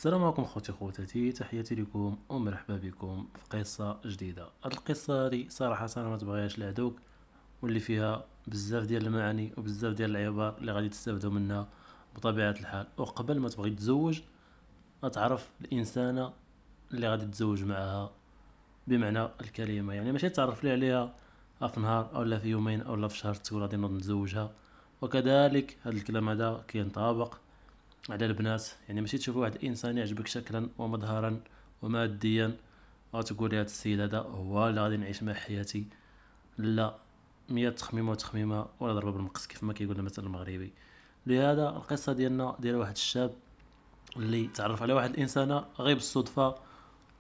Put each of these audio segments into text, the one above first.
السلام عليكم خوتي خواتاتي، تحياتي لكم ومرحبا بكم في قصة جديدة. هاد القصة هادي صراحة أنا ما تبغيهاش العدوك، واللي فيها بزاف ديال المعاني وبزاف ديال العبار اللي غادي تستافدوا منها بطبيعة الحال. وقبل ما تبغي تزوج غتعرف الإنسانة اللي غادي تتزوج معها بمعنى الكلمة، يعني ماشي تعرف لي عليها في نهار أو لا في يومين أو لا في شهر تقول غادي نوض نتزوجها. وكذلك هاد الكلام هذا كينطابق على البنات، يعني ماشي تشوفي واحد الانسان يعجبك شكلا ومظهرا وماديا وتقولي هذا السيد هذا هو اللي غادي نعيش مع حياتي. لا، مية تخميمه وتخميمه ولا ضربه بالمقص كيف ما كيقول المثل المغربي. لهذا القصه ديالنا ديال واحد الشاب اللي تعرف على واحد الانسانه غير بالصدفه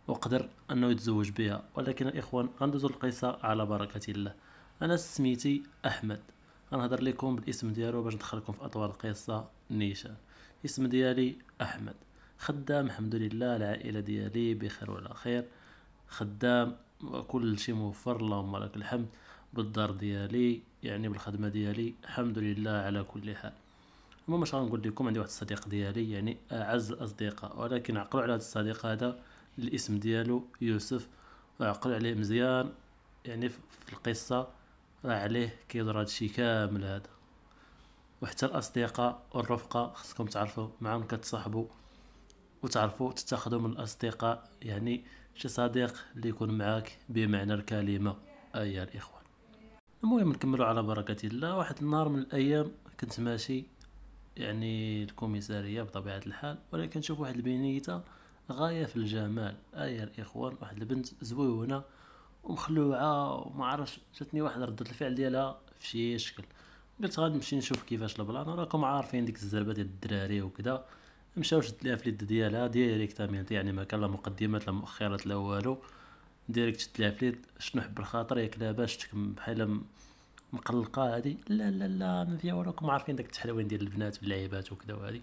وقدر انه يتزوج بها. ولكن الاخوان غندوزو القصه على بركه الله. انا سميتي احمد، غنهضر لكم بالاسم ديالو باش ندخلكم في اطوار القصه نيشان. الاسم ديالي احمد، خدام الحمد لله، العائله ديالي بخير وعلى خير، خدام وكل شيء موفر اللهم لك الحمد. بالدار ديالي يعني بالخدمه ديالي الحمد لله على كل حال. المهم اش غنقول لكم، عندي واحد الصديق ديالي يعني اعز الاصدقاء، ولكن عقلوا على هذا الصديق هذا الاسم ديالو يوسف، وعقلوا عليه مزيان. يعني في القصه راه عليه كيدور هادشي كامل هذا. وحتى الاصدقاء والرفقه خصكم تعرفوا معاهم كتصاحبوا وتعرفوا تتخذوا من الاصدقاء، يعني شي صديق اللي يكون معاك بمعنى الكلمه ايها الاخوان. المهم نكملوا على بركه الله. واحد النهار من الايام كنت ماشي يعني الكوميسارية بطبيعة الحال، ولكن نشوف واحد البنيته غاية في الجمال أيها الإخوان. واحد البنت زويونة ومخلوعة وما عرفش، جاتني واحد ردة الفعل ديالها في شي شكل. قلت غادي نمشي نشوف كيفاش البلان، راكم عارفين ديك الزربة ديال الدراري وكذا. مشاو شدت ليها في اليد ديالها ديريكتامين، يعني ما كان لا مقدمات لا مؤخرات لا والو. ديريكت شدت ليها في اليد. شنو حب الخاطر ياك لاباس شتك بحال مقلقه هادي. لا لا لا ما فيها، وراكم عارفين داك التحلوين ديال البنات باللعيبات وكذا وهادي.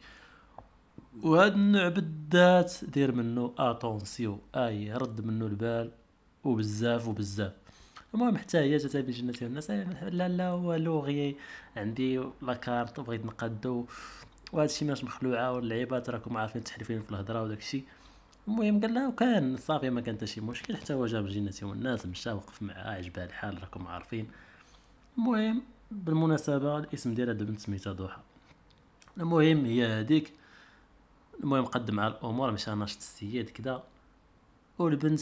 وهاد النوع بالذات دير منه اتونسيو رد منه البال وبزاف وبزاف. المهم حتى هي جات بجنة الناس، لا لا والو غي عندي لاكارت وبغيت نقادو وهذا الشيء ماش مخلوعه واللعيبات راكم عارفين تحلفين في الهضره وداك الشيء. المهم قال لها وكان صافي ما كان حتى شي مشكل. حتى هو جاب جنة والناس مشى وقف معاه عجبها الحال راكم عارفين. المهم بالمناسبة الاسم ديال هاد البنت سميتها ضحى. المهم هي هذيك. المهم قدم مع الامور مشى ناشط السيد كذا، والبنت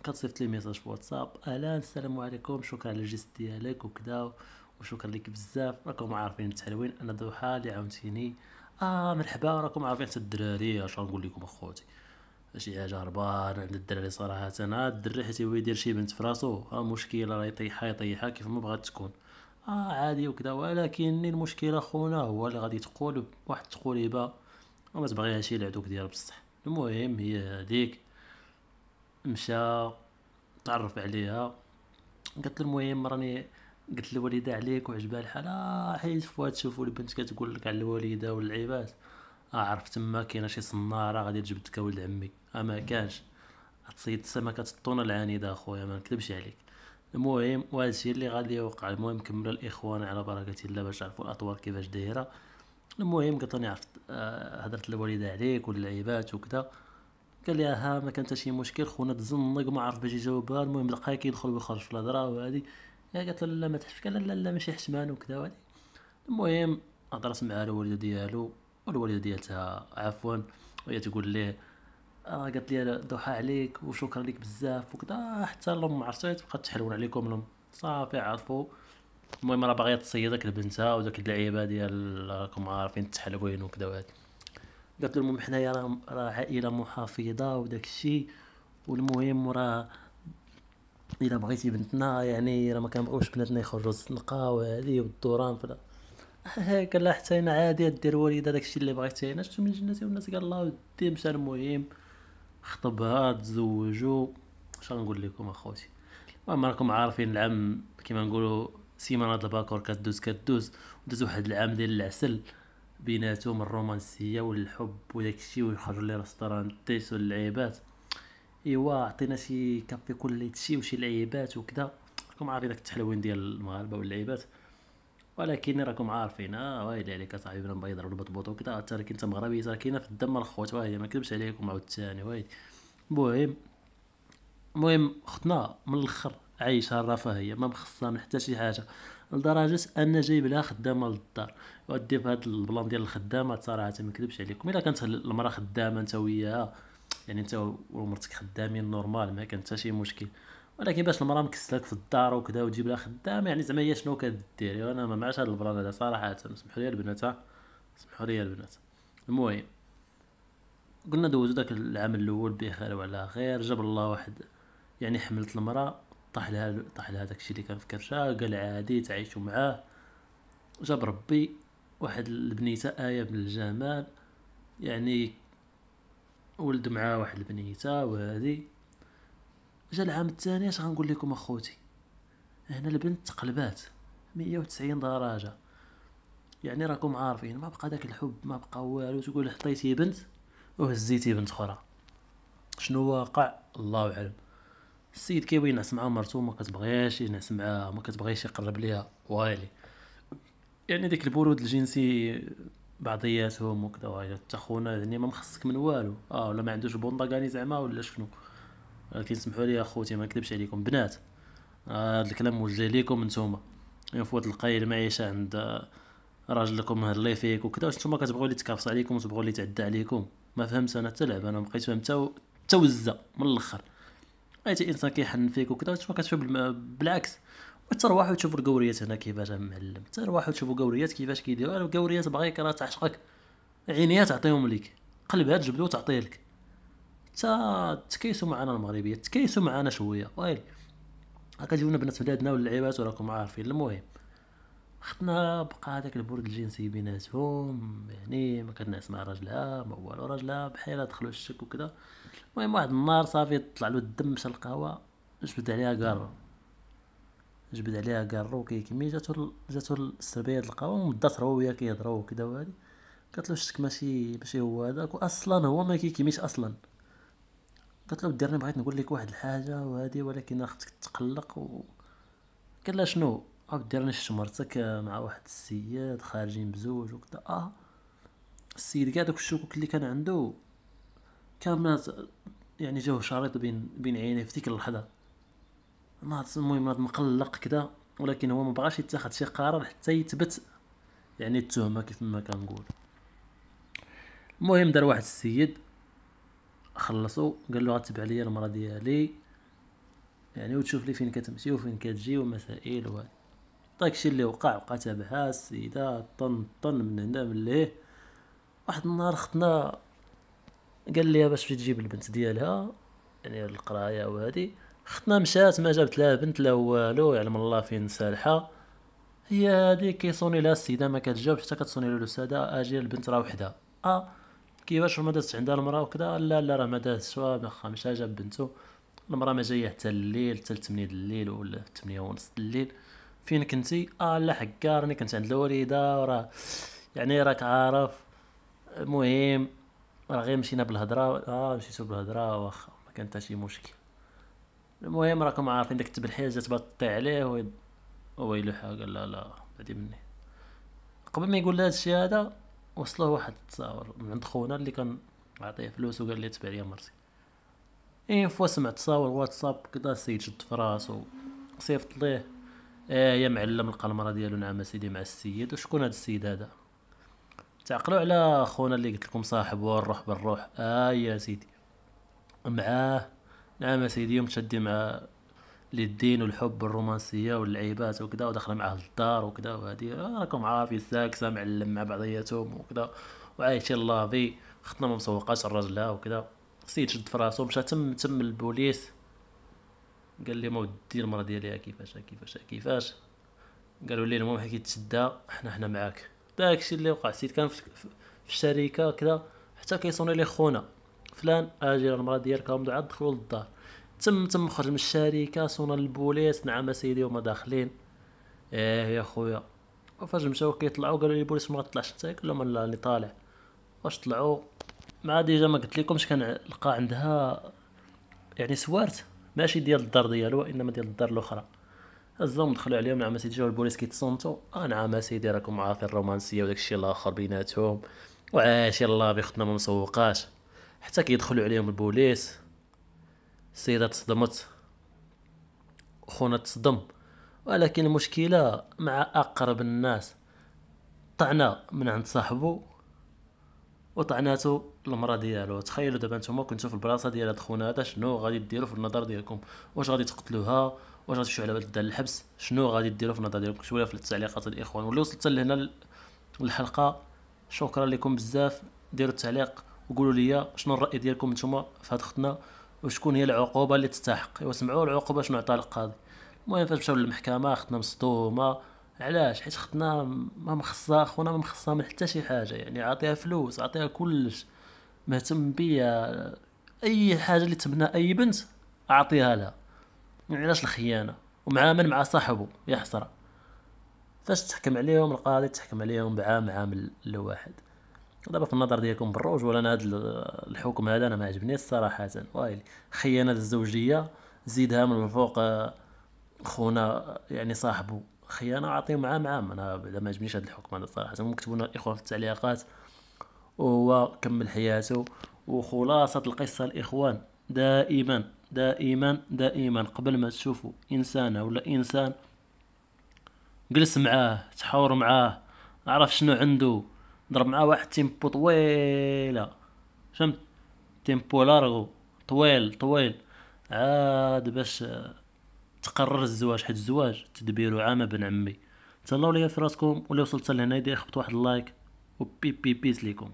كتصيفط لي ميساج في واتساب: اهلا السلام عليكم، شكرا على الجست ديالك وكذا، وشكرا لك بزاف، راكم عارفين التحلوين انا ضحى اللي عاونتيني. مرحبا، راكم عارفين حتى الدراري اش غنقول لكم اخوتي، شي حاجه هربان عند الدراري صراحه. انا الدري حيت هو يدير شي بنت في راسو مشكله، راه يطيحها كيف ما بغات تكون عادي وكذا. ولكن المشكله خونا هو اللي غادي تقول واحد التقوليبه وما تبغيهاش العدوك ديال بصح. المهم هي هذيك مشى تعرف عليها، قالت له المهم راني قلت الوالده عليك وعجبها الحال. حيت فوات تشوفوا البنت كتقول لك على الوالده واللعيبات. عرفت تما كاينه شي صناره غادي تجبدك ولد عمي. ما كانش تصيد سمكه الطونه العنيده اخويا، ما نكذبش عليك. المهم وهذا الشيء اللي غادي يوقع. المهم كملوا الاخوان على بركه الله باش تعرفوا الاطوار كيفاش دايره. المهم قالت راني عرفت هضرت الوالده عليك واللعيبات وكذا. قال لي ما كان حتى شي مشكل خونا تزنق ما عرف باش يجاوبها. المهم لقاه كيدخل ويخرج في الهضره وهذه. قالت له لا ما تحشمش، قال لا لا ماشي حشمان وكذا وهذه. المهم هضرت مع الوالده ديالو والوالده ديالتها عفوا، وهي تقول ليه قالت لي ضحى عليك وشكرا لك بزاف وكذا. حتى الام عرفتي بقات تحلون عليكم الام صافي عرفوا. المهم راه باغيه تصيدك لبنتها وداك اللعيبه ديال راكم عارفين التحلوين وكذا وهذا. قالت له المهم حنايا راه عائله محافظه وداك الشيء، والمهم راه الا بغيتي بنتنا يعني راه ما كنبغيوش بناتنا يخرجوا الزنقه وهذه والدوران فلا. قال لها حتى انا عادي دير والدها داك الشيء اللي بغيتي انا شفتو من جنتي والناس. قال الله ودي مشى. المهم خطبها تزوجوا. اش غنقول لكم اخوتي، المهم راكم عارفين العام كيما نقولوا سيمانه الباكور كدوز كدوز. وداز واحد العام ديال العسل بيناتهم، الرومانسيه والحب وداك الشيء، ويخرجوا لي ريستورانتيس واللعيبات. ايوا عطينا شي كافي كل شي وشي لعيبات وكذا. راكم عارفين داك التحلوين ديال المغاربه واللعيبات. ولكن راكم عارفين ويلي عليك اصاحبي بلا نبغي يضرب البطبوط وكذا، حتى راك انت مغربي راه كاينه في الدم الخوت، وهي ما كذبش عليكم عاوتاني ويلي. المهم اختنا من الاخر عايشه الرفاهيه، ما مخصها من حتى شي حاجه، لدرجه ان جايب لها خدامه للدار. ودي في هذا البلان ديال الخدامه صراحه ما نكذبش عليكم، الا كانت المراه خدامه انت وياها، يعني انت ومرتك خدامين نورمال ما كان حتى شي مشكل. ولكن باش المراه مكسلاك في الدار وكذا وتجيب لها خدام، يعني زعما هي شنو كديري؟ انا ما معاش هذا البلان هذا صراحه، سمحوا لي البنات سمحوا لي البنات. المهم قلنا دوزو داك العام الاول بخير وعلى خير، جاب الله واحد يعني حملت المراه، طاح لها داكشي اللي كان في كرشها، قال عادي تعيشوا معاه. جاب ربي واحد البنيته آية بن الجمال، يعني ولد معاه واحد البنيته، وهذه جا العام الثاني اش غنقول لكم اخوتي، هنا البنت تقلبات 190 درجه. يعني راكم عارفين ما بقى داك الحب، ما بقى والو، تقول حطيتي بنت وهزيتي بنت اخرى، شنو واقع الله اعلم. السيد كيبغي ينعس مع مرتو، ما كتبغيش ينعس معاها، ما كتبغيش يقرب ليها وايلي. يعني ديك البرود الجنسي بعضياتهم وكذا، وهي حتى خونا يعني ما مخصك من والو، ولا ما عندوش بونطاغاني زعما ولا شنو. ولكن سمحوا لي اخوتي ما نكذبش عليكم بنات، هذا الكلام موجه ليكم نتوما. ينفوت القايل المعيشه عند راجلكم هلي فيك وكذا، واش نتوما كتبغوا لي تكافص عليكم وتبغوا لي تعدى عليكم؟ ما فهمت انا حتى لعبه، انا مبقيت فهم تا وزه من الاخر. ايتي انسان كيحن فيك وكذا، نتوما كتشوف بالعكس. وتروحوا تشوفوا القوريات هنا كيفاش معلم، تروحوا تشوفوا قوريات كيفاش كيديروا. القوريات باغيك راه تعشقك، عينيها تعطيهم لك، قلبها تجبدو وتعطيه لك. تا تكيسوا معنا المغربيه، تكيسوا معنا شويه ويلي. هكا جيونا بنات بلادنا واللعيبات وراكم عارفين. المهم اختنا بقى هذاك البرد الجنسي بيناتهم، يعني ما كتنعس مع راجلها ما والو، راجلها بحال دخلوا الشك وكذا. المهم واحد النهار صافي طلع له الدم، مشى القهوه، جبد عليها قارو، كيمي جاتو السربيه د القهوه ومدات هو وياه كيهضروا وكذا وهادي. قالت له شتك ماشي هو هذاك، واصلا هو ما كيكيميش اصلا. قالت له ديرني بغيت نقول لك واحد الحاجه وهادي، ولكن خصك تقلق قال لها شنو؟ ديرني شفت مرتك مع واحد السيد خارجين بزوج وكذا. السيد كاع داك الشكوك اللي كان عنده كاملات يعني جاوه شريط بين عينيه في ديك اللحظه. المهم هذا مقلق كذا، ولكن هو ما بغاش يتخذ شي قرار حتى يثبت يعني التهمه كيف ما كنقول. المهم دار واحد السيد خلصوا، قال له غتبع ليا المراه ديالي يعني، وتشوف لي فين كتمشي وفين كتجي ومسائل وهذا. داكشي اللي وقع تابعها السيده طن من هنا من ليه. واحد النهار اختنا قال لي باش تجيب البنت ديالها يعني القرايه وهذه، اختنا مشات ما جابت لا بنت لا والو، يعلم الله فين سالحه. هي هذه كيصوني لها السيده ما كتجاوبش، حتى كتصوني له الاستاذه اجي البنت راه وحدها. كيفاش ما دازت عندها المراه وكذا؟ لا راه ما دازتش، واخا مشى جاب بنته. المراه ما جايه حتى الليل، حتى 8 الليل ولا 8 ونص الليل. فين كنتي؟ لا حكا راني كنت عند الوالده، وراه يعني راك عارف. المهم راه غير مشينا بالهضره، مشيتو بالهضره واخا ما كان حتى شي مشكل. المهم راكم عارفين داك التبلحيه جات بغات تطيح عليه ويلوحها، قال لا بعدي مني. قبل ما يقول لها هادشي هذا وصله واحد التصاور من عند خونا اللي كان عطيه فلوس، وقال لي تبع ليا مرتي. فوا سمعت تصاور واتساب كذا، السيد شد في راسو صيفط ليه. يا معلم لقى المراه ديالو، نعم سيدي مع السيد. وشكون هذا السيد هذا؟ تعقلوا على خونا اللي قلت لكم صاحب والروح بالروح؟ يا سيدي معاه، نعم سيدي، يوم تشدي مع للدين والحب والرومانسيه واللعيبات وكذا، ودخل معاه للدار وكذا وهادي، راكم عارفين ساكسه معلم مع بعضياتهم وكذا وعايشين لافي. اختنا ما مسوقاش الراجل وكذا. السيد شد في راسو مشى تم البوليس، قال لي ما ودي المراه ديالي كيفاش. قالوا لي المهم حكي تسدى، حنا معاك. داكشي اللي وقع. السيد كان في الشركه كذا، حتى كيصوني لي خونا فلان اجي المراه ديالك هم عاد دخلوا للدار. تم خرج من الشركه، صونا للبوليس، نعم سيدي هما داخلين. يا خويا. وفاش مشاو كيطلعوا قالوا لي البوليس ما طلعش انت؟ قال لهم لا اللي طالع. واش طلعوا مع ديجا ما قلت لكمش كان لقى عندها يعني سوارت، ماشي ديال الدار ديالو انما ديال الدار الاخرى. هزهم دخلوا عليهم. نعم سيدي، جاو البوليس كيتصنتو. نعم اسيدي، راكم عارفين الرومانسيه وداكشي الاخر بيناتهم، وعاش يلا بختنا ما مسوقاش. حتى كيدخلوا عليهم البوليس، السيده تصدمت، خونا تصدم. ولكن المشكله مع اقرب الناس، طعنا من عند صاحبه وطعناتو المراه ديالو. تخيلوا دابا نتوما كنتو في البلاصه ديال هاد خونا هذا، شنو غادي ديروا في النظر ديالكم؟ واش غادي تقتلوها؟ واش غادي تمشيو على بالها الحبس؟ شنو غادي ديروا في النظر ديالكم؟ كتبوا لي في التعليقات الاخوان. واللي وصلت لهنا الحلقه، شكرا لكم بزاف. ديروا التعليق وقولوا لي شنو الراي ديالكم نتوما في هاد اختنا، وشكون هي العقوبه اللي تستحق. وسمعوا العقوبه شنو عطاها القاضي. المهم فاش مشاو للمحكمه اختنا مصدومه. علاش؟ حيت اختنا ما مخصها، خونا ما مخصها من حتى شي حاجه. يعني عطيها فلوس، عطيها كلش، مهتم بيا، اي حاجه اللي تمنى اي بنت اعطيها لها. يعني علاش الخيانه؟ ومع من؟ مع صاحبه. يا حسره. فاش تحكم عليهم القاضي، تحكم عليهم بعام، عام لواحد. دابا في النظر ديالكم بالروج، ولا انا هذا الحكم هذا انا ما عجبني الصراحه. وايلي خيانه الزوجيه، زيدها من الفوق. خونا يعني صاحبه خيانه، عطيهم عام، عام. انا بعدا ما عجبنيش هذا الحكم هذا صراحه. مكتبوا لنا الاخوان في التعليقات. وهو كمل حياته. وخلاصه القصه الاخوان، دائما دائما دائما قبل ما تشوفوا انسانه ولا انسان، جلس معاه، تحاور معاه، عرف شنو عنده، ضرب معاه واحد تيمبو طويله، فهمت؟ تيمبو لارغو، طويل طويل، عاد باش تقرر الزواج. حيت الزواج تدبيرو عام ابن عمي. تهلاو ليا في راسكم، ولا وصلت لهنا يدي خبط واحد اللايك، وبي بي بيس ليكم.